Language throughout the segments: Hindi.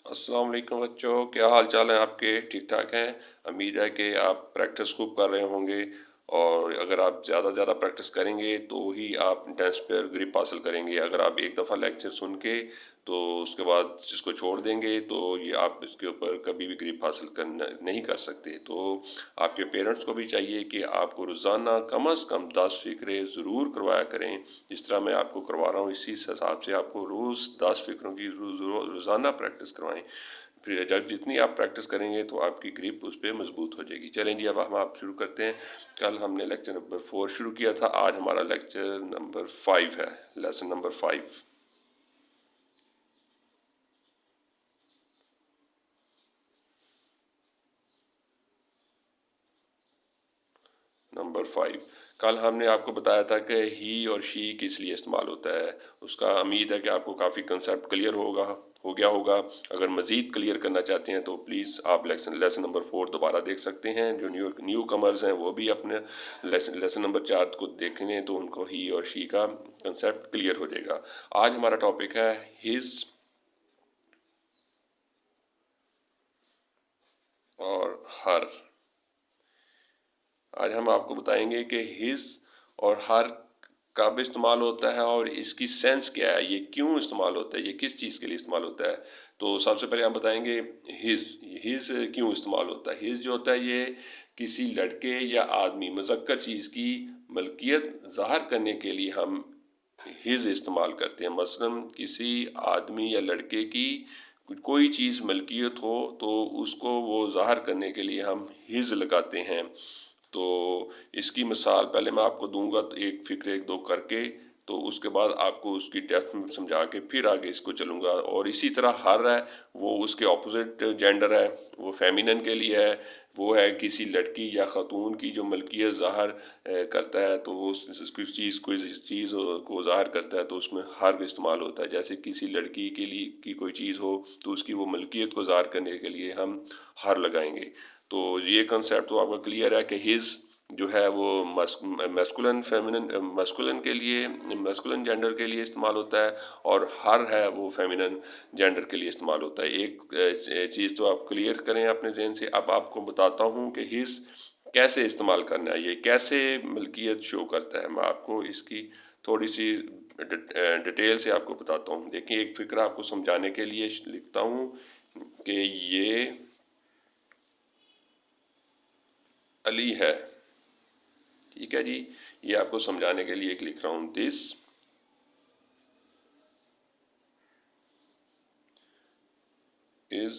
अस्सलाम वालेकुम बच्चों, क्या हाल चाल है आपके? ठीक ठाक हैं। उम्मीद है कि आप प्रैक्टिस खूब कर रहे होंगे और अगर आप ज़्यादा प्रैक्टिस करेंगे तो ही आप टेस्ट पर ग्रिप हासिल करेंगे। अगर आप एक दफ़ा लेक्चर सुन के तो उसके बाद जिसको छोड़ देंगे तो ये आप इसके ऊपर कभी भी ग्रिप हासिल करना नहीं कर सकते। तो आपके पेरेंट्स को भी चाहिए कि आपको रोज़ाना कम अज़ कम 10 फ़िक्रे ज़रूर करवाया करें। जिस तरह मैं आपको करवा रहा हूँ इसी हिसाब से आपको रोज़ 10 फ़िक्रों की रोज़ाना प्रैक्टिस करवाएं। फिर जब जितनी आप प्रैक्टिस करेंगे तो आपकी ग्रिप उस पर मजबूत हो जाएगी। चलें जी, अब हम आप शुरू करते हैं। कल हमने लेक्चर नंबर 4 शुरू किया था, आज हमारा लेक्चर नंबर 5 है, लेसन नंबर 5। नंबर 5, कल हमने आपको बताया था कि ही और शी किस लिए इस्तेमाल होता है। उसका उम्मीद है कि आपको काफ़ी कंसेप्ट क्लियर हो गया होगा। अगर मज़ीद क्लियर करना चाहते हैं तो प्लीज़ आप लेसन नंबर 4 दोबारा देख सकते हैं। जो न्यू कमर्स हैं वो भी अपने लेसन नंबर 4 को देखेंगे तो उनको ही और शी का कंसेप्ट क्लियर हो जाएगा। आज हमारा टॉपिक है हिज और हर। आज हम आपको बताएंगे कि हिज और हर कब इस्तेमाल होता है और इसकी सेंस क्या है, ये क्यों इस्तेमाल होता है, ये किस चीज़ के लिए इस्तेमाल होता है। तो सबसे पहले हम बताएंगे हिज। हिज क्यों इस्तेमाल होता है। हिज जो होता है ये किसी लड़के या आदमी मुज़क्कर चीज़ की मलकियत ज़ाहिर करने के लिए हम हिज इस्तेमाल करते हैं। मसलन किसी आदमी या लड़के की कोई चीज़ मलकियत हो तो उसको वो ज़ाहिर करने के लिए हम हिज लगाते हैं। तो इसकी मिसाल पहले मैं आपको दूंगा तो एक फिक्र एक दो करके, तो उसके बाद आपको उसकी डेप्थ में समझा के फिर आगे इसको चलूँगा। और इसी तरह हर है वो उसके ऑपोजिट जेंडर है, वो फेमिनन के लिए है। वो है किसी लड़की या ख़ातून की जो मलकियत ज़ाहिर करता है, तो वो कोई चीज़ को ज़ाहिर करता है तो उसमें हर इस्तेमाल होता है। जैसे किसी लड़की के लिए की कोई चीज़ हो तो उसकी वो मलकियत को ज़ाहिर करने के लिए हम हर लगाएंगे। तो ये कंसेप्ट तो आपका क्लियर है कि हिज जो है वो मस्कुलन फेमिनन मस्कुलन के लिए मस्कुलन जेंडर के लिए इस्तेमाल होता है और हर है वो फेमिनन जेंडर के लिए इस्तेमाल होता है। एक चीज़ तो आप क्लियर करें अपने जहन से। अब आपको बताता हूँ कि हिज कैसे इस्तेमाल करना है, ये कैसे मलकियत शो करता है। मैं आपको इसकी थोड़ी सी डिटेल से आपको बताता हूँ। देखिए, एक फिक्र आपको समझाने के लिए लिखता हूँ कि ये अली है। ठीक है जी, ये आपको समझाने के लिए एक लिख रहा हूं, दिस इज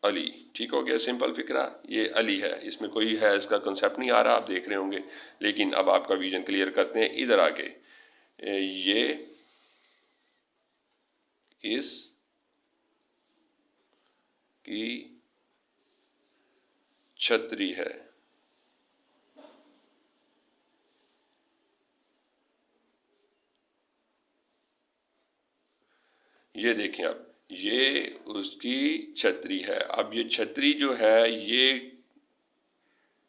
अली। ठीक हो गया, सिंपल फिक्रा। ये अली है, इसमें कोई है इसका कंसेप्ट नहीं आ रहा, आप देख रहे होंगे। लेकिन अब आपका विजन क्लियर करते हैं इधर आके। ये इस की छतरी है। ये देखें, अब ये उसकी छतरी है। अब ये छतरी जो है ये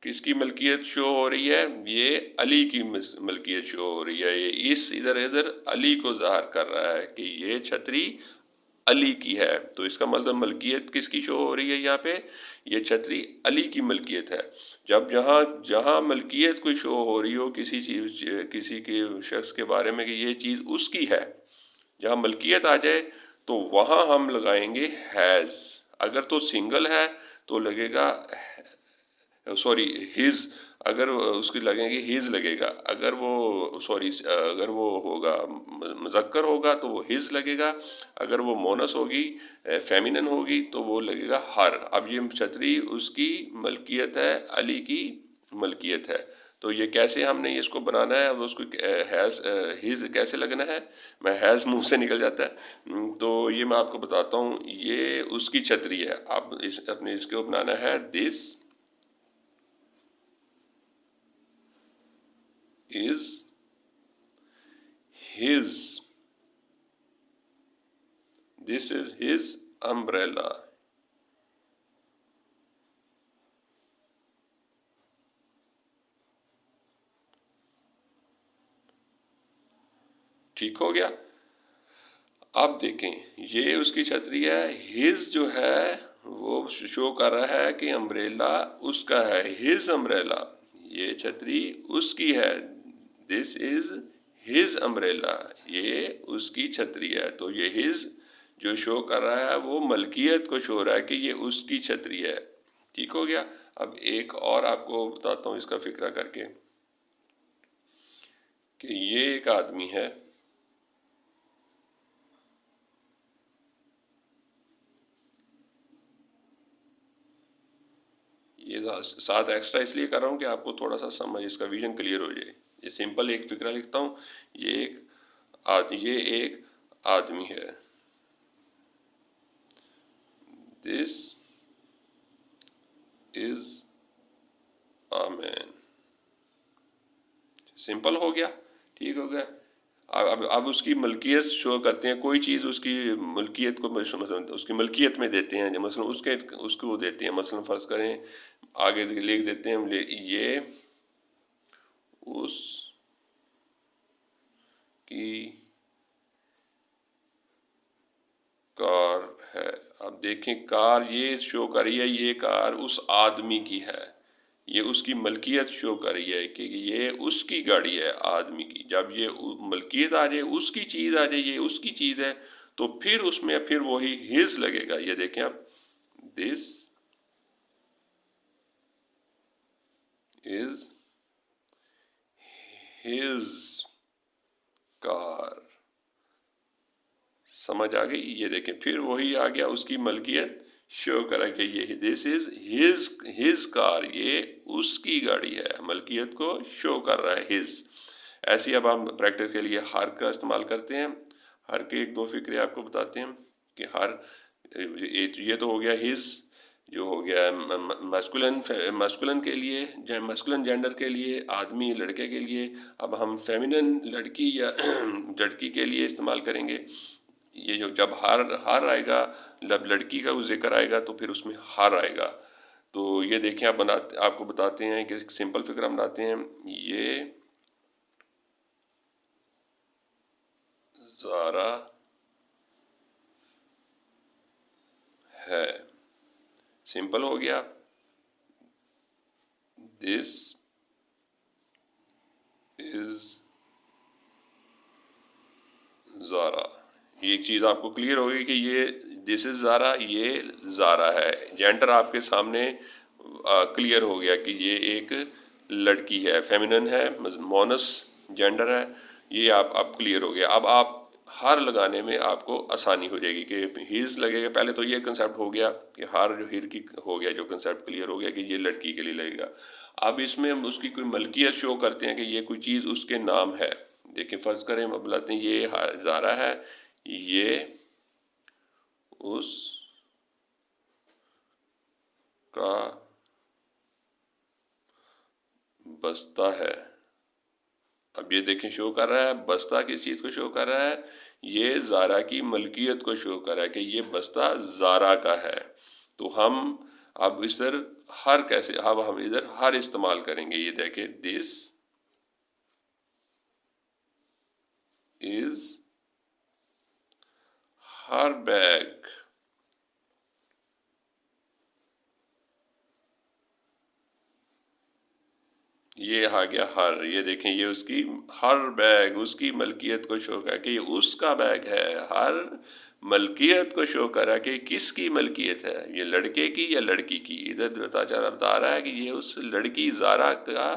किसकी मलकियत शो हो रही है, ये अली की मलकियत शो हो रही है। ये इस इधर इधर अली को ज़ाहिर कर रहा है कि ये छतरी अली की है। तो इसका मतलब मलकियत किसकी शो हो रही है यहाँ पे, ये छतरी अली की मलकियत है। जब जहाँ जहाँ मलकियत कोई शो हो रही हो किसी चीज़ किसी के शख्स के बारे में कि ये चीज़ उसकी है, जहाँ मलकियत आ जाए तो वहाँ हम लगाएंगे हैज़। अगर तो सिंगल है तो लगेगा सॉरी हिज। अगर उसकी लगेगी हिज लगेगा। अगर वो सॉरी अगर वो होगा मुज़क्कर होगा तो वो हिज लगेगा। अगर वो मोनस होगी फेमिनन होगी तो वो लगेगा हर। अब ये छतरी उसकी मलकियत है, अली की मलकियत है। तो ये कैसे हमने इसको बनाना है, अब उसको हैज़ हिज कैसे लगना है। मैं हैज़ मुंह से निकल जाता है। तो ये मैं आपको बताता हूँ। ये उसकी छतरी है। आप इस अपने इसको बनाना है, this is his, this is his umbrella। ठीक हो गया। अब देखें, ये उसकी छतरी है, हिज जो है वो शो कर रहा है कि अम्ब्रेला उसका है, हिज अम्ब्रेला, ये छतरी उसकी है, दिस इज हिज अम्ब्रेला, ये उसकी छतरी है। तो ये हिज जो शो कर रहा है वो मलकियत को शो रहा है कि ये उसकी छतरी है। ठीक हो गया। अब एक और आपको बताता हूँ इसका फिक्रा करके कि ये एक आदमी है, ये साथ एक्स्ट्रा इसलिए कर रहा हूँ कि आपको थोड़ा सा समझ, इसका विजन क्लियर हो जाए। ये सिंपल एक फिक्रा लिखता हूँ, ये एक आदमी है, this is a man. Simple हो गया, ठीक हो गया। अब उसकी मलकियत शो करते हैं, कोई चीज़ उसकी मलकियत को मतलब उसकी मलकियत में देते हैं, मसलन उसको देते हैं, मसलन फ़र्ज़ करें आगे लिख देते हैं हम, ये उस की कार है। अब देखें, कार ये शो कर रही है, ये कार उस आदमी की है, ये उसकी मलकियत शो कर रही है कि ये उसकी गाड़ी है आदमी की। जब ये मलकियत आ जाए, उसकी चीज़ आ जाए, ये उसकी चीज़ है, तो फिर उसमें फिर वही हिज लगेगा। ये देखें आप, दिस इज हिज कार। समझ आ गई? ये देखें, फिर वही आ गया, उसकी मलकियत शो करा कि ये दिस इज हिज कार, ये उसकी गाड़ी है, मलकियत को शो कर रहा है, हिज। ऐसी अब हम प्रैक्टिस के लिए हर का इस्तेमाल करते हैं। हर के एक दो फिक्रे आपको बताते हैं कि हर, ये तो हो गया हिज, जो हो गया मस्कुलन के लिए, मस्कुलन जेंडर के लिए, आदमी लड़के के लिए। अब हम फेमिनिन लड़की या लड़की के लिए इस्तेमाल करेंगे। ये जो जब हार आएगा, जब लड़की का जिक्र आएगा तो फिर उसमें हार आएगा। तो ये देखें, आपको बताते हैं कि सिंपल फिक्र बनाते हैं। ये ज़ारा है, सिंपल हो गया, दिस इज ज़ारा। ये एक चीज़ आपको क्लियर होगी कि ये दिस इज ज़ारा, ये ज़ारा है। जेंडर आपके सामने क्लियर हो गया कि ये एक लड़की है, फेमिनिन है, मोनस जेंडर है। ये आप क्लियर हो गया। अब आप हार लगाने में आपको आसानी हो जाएगी कि हिज लगेगा। पहले तो ये कंसेप्ट हो गया कि हार जो हिर की हो गया, जो कंसेप्ट क्लियर हो गया कि ये लड़की के लिए लगेगा। अब इसमें हम उसकी कोई मलकियत शो करते हैं कि ये कोई चीज़ उसके नाम है। देखिए, फ़र्ज़ करें हम बुलाते हैं ये ज़ारा है, ये उस का बस्ता है। अब ये देखें, शो कर रहा है, बस्ता किस चीज़ को शो कर रहा है? ये ज़ारा की मलकियत को शो कर रहा है कि ये बस्ता ज़ारा का है। तो हम अब इधर हर कैसे, अब हम इधर हर इस्तेमाल करेंगे। ये देखें, दिस इज हर बैग, ये आ गया हर। ये देखें, ये उसकी हर बैग, उसकी मलकियत को शो कर कि ये उसका बैग है। हर मलकियत को शो करा कि किसकी मलकियत है, ये लड़के की या लड़की की। इधर बता रहा है कि ये उस लड़की ज़ारा का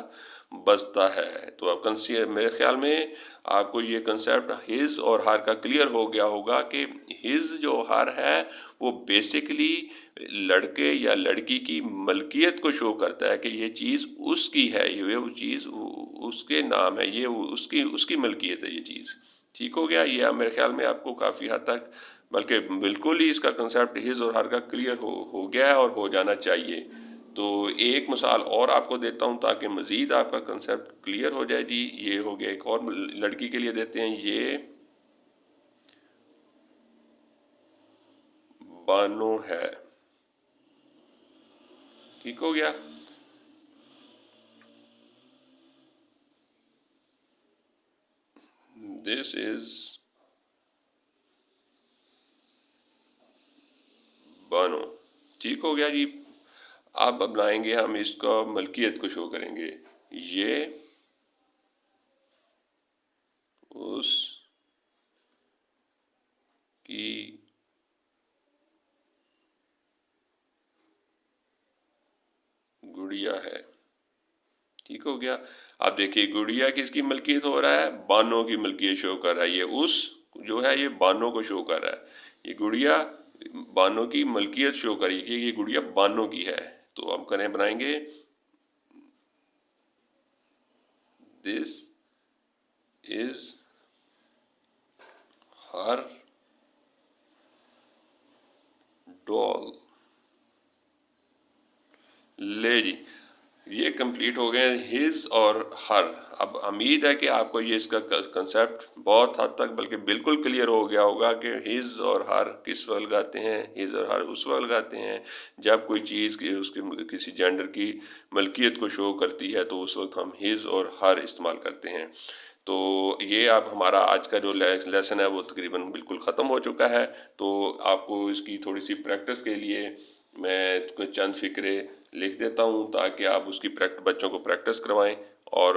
बस्ता है। तो अब मेरे ख्याल में आपको ये कंसेप्ट हिज और हर का क्लियर हो गया होगा कि हिज जो हर है वो बेसिकली लड़के या लड़की की मलकियत को शो करता है कि ये चीज़ उसकी है, ये वो चीज़ उसके नाम है, ये उसकी उसकी मलकियत है ये चीज़। ठीक हो गया। ये मेरे ख्याल में आपको काफ़ी हद तक, बल्कि बिल्कुल ही इसका कंसेप्ट हिज और हर का क्लियर हो गया है और हो जाना चाहिए। तो एक मिसाल और आपको देता हूँ ताकि मज़ीद आपका कंसेप्ट क्लियर हो जाए जी। ये हो गया, एक और लड़की के लिए देते हैं, ये बानो है। ठीक हो गया। This is Bano. ठीक हो गया जी। अब बनाएंगे हम इसका मलकियत को शो करेंगे। ये उस की गुड़िया है। ठीक हो गया। अब देखिए गुड़िया किसकी मलकियत हो रहा है, बानो की मलकियत शो कर रहा है। ये उस जो है ये बानो को शो कर रहा है। ये गुड़िया बानो की मलकियत शो कर रही है कि ये गुड़िया बानो की है। तो हम करें बनाएंगे दिस इज हर डॉल। ले जी, ये कंप्लीट हो गए हिज और हर। अब उम्मीद है कि आपको ये इसका कंसेप्ट बहुत हद तक बल्कि बिल्कुल क्लियर हो गया होगा कि हिज और हर किस वक्त लगाते हैं। हिज और हर उस वक्त लगाते हैं जब कोई चीज़ की उसके किसी जेंडर की मलकियत को शो करती है, तो उस वक्त हम हिज और हर इस्तेमाल करते हैं। तो ये अब हमारा आज का जो लेसन है वो तकरीबन बिल्कुल ख़त्म हो चुका है। तो आपको इसकी थोड़ी सी प्रैक्टिस के लिए मैं कुछ चंद फ़िक्रे लिख देता हूँ ताकि आप उसकी बच्चों को प्रैक्टिस करवाएं और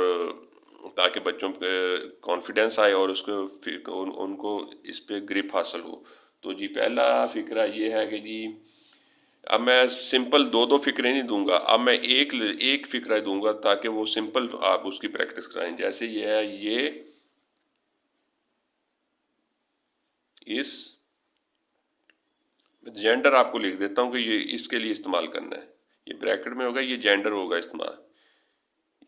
ताकि बच्चों पे कॉन्फिडेंस आए और उनको इस पे ग्रिप हासिल हो। तो जी पहला फ़िक्रा ये है कि जी अब मैं सिंपल दो दो फ़िक्रे नहीं दूंगा, अब मैं एक एक फ़िक्रा दूंगा ताकि वो सिंपल आप उसकी प्रैक्टिस कराएं। जैसे ये है, ये इस जेंडर आपको लिख देता हूँ कि ये इसके लिए इस्तेमाल करना है। ये ब्रैकेट में होगा, ये जेंडर होगा इस्तेमाल।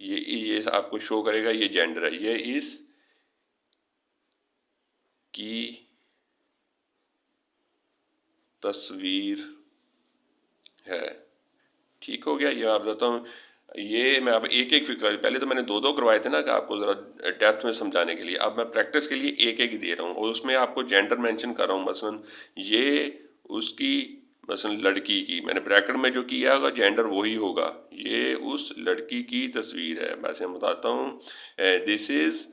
ये आपको शो करेगा ये जेंडर है। ये इस की तस्वीर है। ठीक हो गया। ये आप बताता हूँ, ये मैं अब एक एक फिक्र, पहले तो मैंने दो दो करवाए थे ना कि आपको ज़रा डेप्थ में समझाने के लिए। अब मैं प्रैक्टिस के लिए एक एक ही दे रहा हूँ और उसमें आपको जेंडर मेंशन कर रहा हूँ। मसलन ये उसकी, मसलन लड़की की, मैंने ब्रैकेट में जो किया होगा जेंडर वही होगा। ये उस लड़की की तस्वीर है। वैसे मैं बताता हूँ, दिस इज़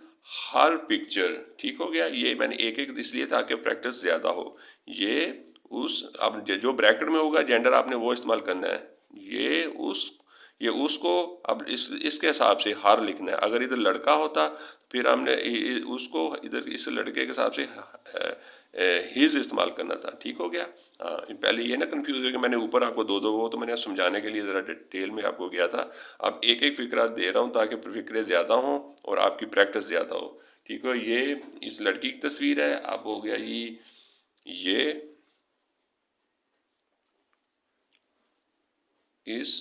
हर पिक्चर। ठीक हो गया। ये मैंने एक एक इसलिए ताकि प्रैक्टिस ज़्यादा हो। ये उस, अब जो ब्रैकेट में होगा जेंडर आपने वो इस्तेमाल करना है। ये उस, ये उसको, अब इसके हिसाब से हर लिखना है। अगर इधर लड़का होता फिर हमने उसको इधर इस लड़के के हिसाब से हिज इस्तेमाल करना था। ठीक हो गया। हाँ, पहले ये ना कंफ्यूज हो कि मैंने ऊपर आपको दो दो, वो तो मैंने समझाने के लिए ज़रा डिटेल में आपको गया था। अब एक एक फिक्रा दे रहा हूँ ताकि फिक्रे ज़्यादा हों और आपकी प्रैक्टिस ज़्यादा हो। ठीक है। ये इस लड़की की तस्वीर है। अब हो गया जी, ये इस,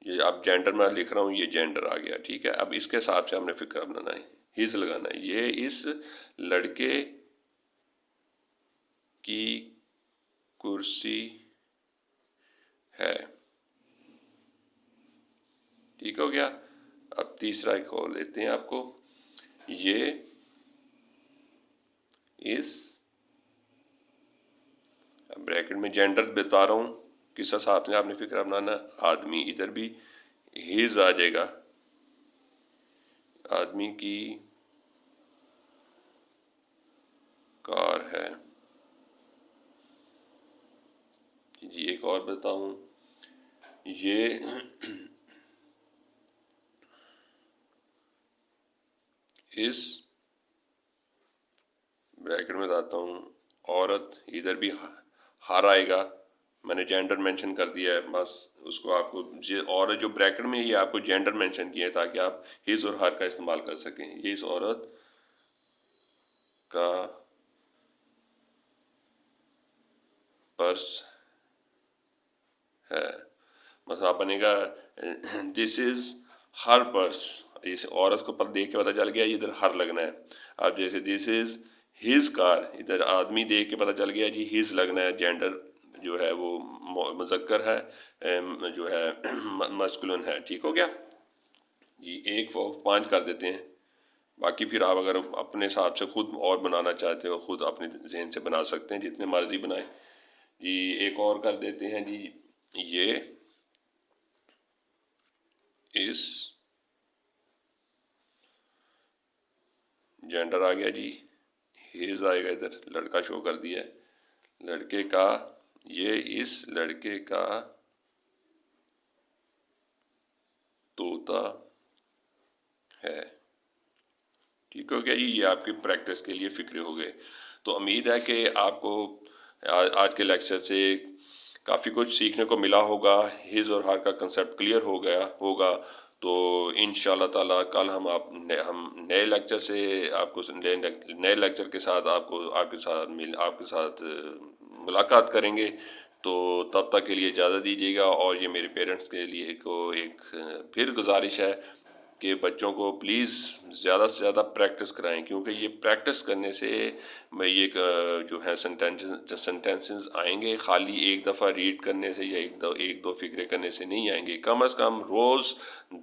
ये अब जेंडर मैं लिख रहा हूँ, ये जेंडर आ गया। ठीक है। अब इसके हिसाब से हमने फिक्र बनाना है, हिज लगाना है। ये इस लड़के की कुर्सी है। ठीक हो गया। अब तीसरा एक और लेते हैं आपको, ये इस, ब्रैकेट में जेंडर बता रहा हूँ किस हिसाब से आपने फिक्र बनाना। आदमी, इधर भी हिज आ जाएगा। आदमी की कार है। जी एक और बताऊँ, ये इस ब्रैकेट में बताता हूँ औरत, इधर भी हर आएगा। मैंने जेंडर मेंशन कर दिया है, बस उसको आपको और जो ब्रैकेट में ये आपको जेंडर मेंशन किया है ताकि आप हिज और हर का इस्तेमाल कर सकें। ये इस औरत का पर्स है। मतलब बनेगा दिस इज हर पर्स। इस औरत को पर देख के पता चल गया इधर हर लगना है। अब जैसे दिस इज हिज कार, इधर आदमी देख के पता चल गया जी हिज लगना है। जेंडर जो है वो मुज़क्कर है, जो है मस्कुलिन है। ठीक हो गया जी। एक पाँच कर देते हैं। बाकी फिर आप अगर अपने हिसाब से खुद और बनाना चाहते हो खुद अपने जहन से बना सकते हैं, जितने मर्जी बनाए जी। एक और कर देते हैं जी, ये इस, जेंडर आ गया जी, हिज आएगा, इधर लड़का शो कर दिया है। लड़के का, ये इस लड़के का तोता है। ठीक हो गया जी, ये आपकी प्रैक्टिस के लिए फ़िक्रे हो गए। तो उम्मीद है कि आपको आज के लेक्चर से काफ़ी कुछ सीखने को मिला होगा, हिज और हर का कंसेप्ट क्लियर हो गया होगा। तो इंशाल्लाह ताला कल हम नए लेक्चर से आपको नए लेक्चर के साथ आपके साथ मुलाकात करेंगे। तो तब तक के लिए इजाज़त दीजिएगा। और ये मेरे पेरेंट्स के लिए एक फिर गुजारिश है कि बच्चों को प्लीज़ ज़्यादा से ज़्यादा प्रैक्टिस कराएं, क्योंकि ये प्रैक्टिस करने से मैं ये जो है सेंटेंसेस आएंगे, खाली एक दफ़ा रीड करने से या एक दो फ़िक्रे करने से नहीं आएंगे। कम अज़ कम रोज़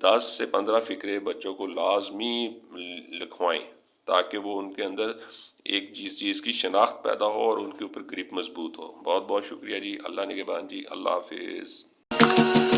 10 से 15 फ़िक्रे बच्चों को लाजमी लिखवाएं, ताकि वो उनके अंदर एक चीज़ की शनाख्त पैदा हो और उनके ऊपर ग्रिप मजबूत हो। बहुत बहुत शुक्रिया जी। अल्लाह निगहबान जी। अल्लाह हाफिज़।